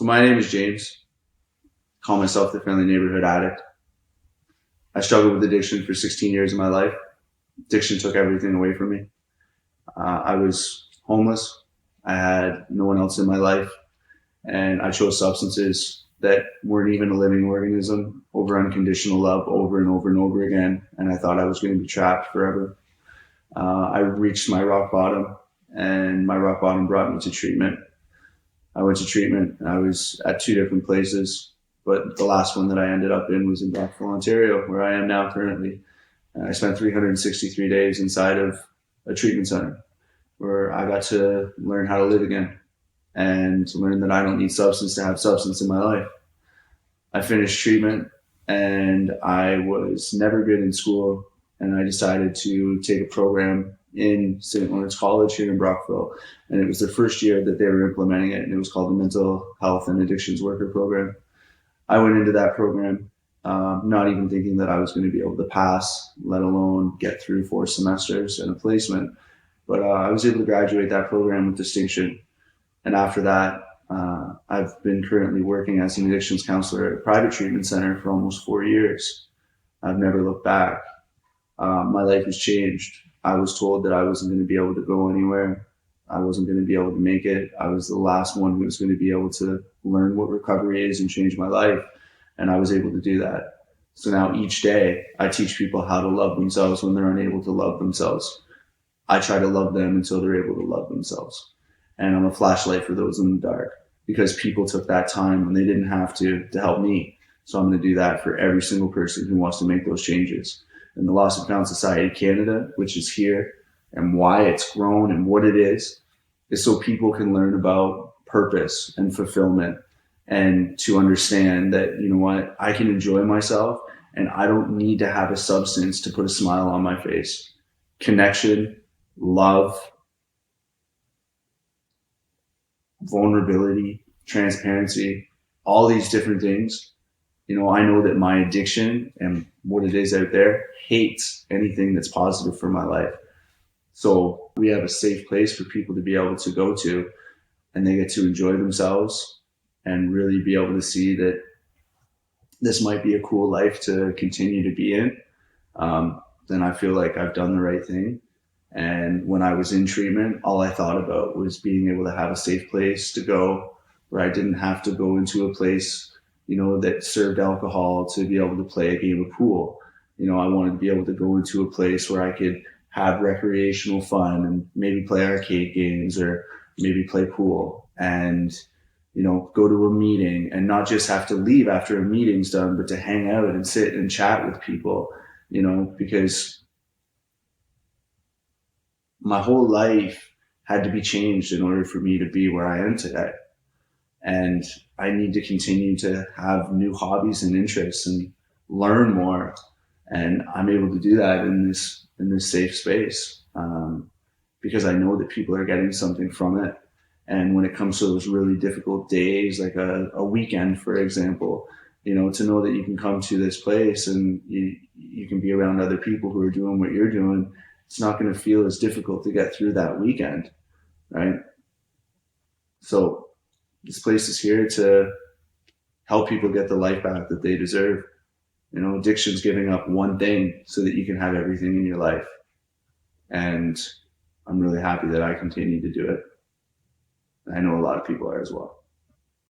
So my name is James. Call myself the friendly neighborhood addict. I struggled with addiction for 16 years of my life. Addiction took everything away from me. I was homeless. I had no one else in my life, and I chose substances that weren't even a living organism over unconditional love over and over and over again. And I thought I was going to be trapped forever. I reached my rock bottom, and my rock bottom brought me to treatment. I went to treatment. I was at two different places, but the last one that I ended up in was in Brockville, Ontario, where I am now currently. And I spent 363 days inside of a treatment center where I got to learn how to live again and to learn that I don't need substance to have substance in my life. I finished treatment and I was never good in school, and I decided to take a program in St. Lawrence College here in Brockville. And it was the first year that they were implementing it, and it was called the Mental Health and Addictions Worker Program. I went into that program not even thinking that I was going to be able to pass, let alone get through 4 semesters and a placement. But I was able to graduate that program with distinction. And after that, I've been currently working as an addictions counselor at a private treatment center for almost 4 years. I've never looked back. My life has changed. I was told that I wasn't going to be able to go anywhere. I wasn't going to be able to make it. I was the last one who was going to be able to learn what recovery is and change my life. And I was able to do that. So now each day I teach people how to love themselves when they're unable to love themselves. I try to love them until they're able to love themselves. And I'm a flashlight for those in the dark, because people took that time when they didn't have to help me. So I'm going to do that for every single person who wants to make those changes. And the Lost and Found Society of Canada, which is here, and why it's grown and what it is so people can learn about purpose and fulfillment, and to understand that, you know what, I can enjoy myself and I don't need to have a substance to put a smile on my face. Connection, love, vulnerability, transparency, all these different things. You know, I know that my addiction and what it is out there hates anything that's positive for my life. So we have a safe place for people to be able to go to, and they get to enjoy themselves and really be able to see that this might be a cool life to continue to be in. Then I feel like I've done the right thing. And when I was in treatment, all I thought about was being able to have a safe place to go where I didn't have to go into a place, you know, that served alcohol to be able to play a game of pool. You know, I wanted to be able to go into a place where I could have recreational fun and maybe play arcade games or maybe play pool, and, you know, go to a meeting and not just have to leave after a meeting's done, but to hang out and sit and chat with people, you know, because my whole life had to be changed in order for me to be where I am today. And I need to continue to have new hobbies and interests and learn more. And I'm able to do that in this safe space, because I know that people are getting something from it. And when it comes to those really difficult days, like a weekend, for example, you know, to know that you can come to this place and you can be around other people who are doing what you're doing, it's not going to feel as difficult to get through that weekend, right? So this place is here to help people get the life back that they deserve. You know, addiction's giving up one thing so that you can have everything in your life. And I'm really happy that I continue to do it. I know a lot of people are as well.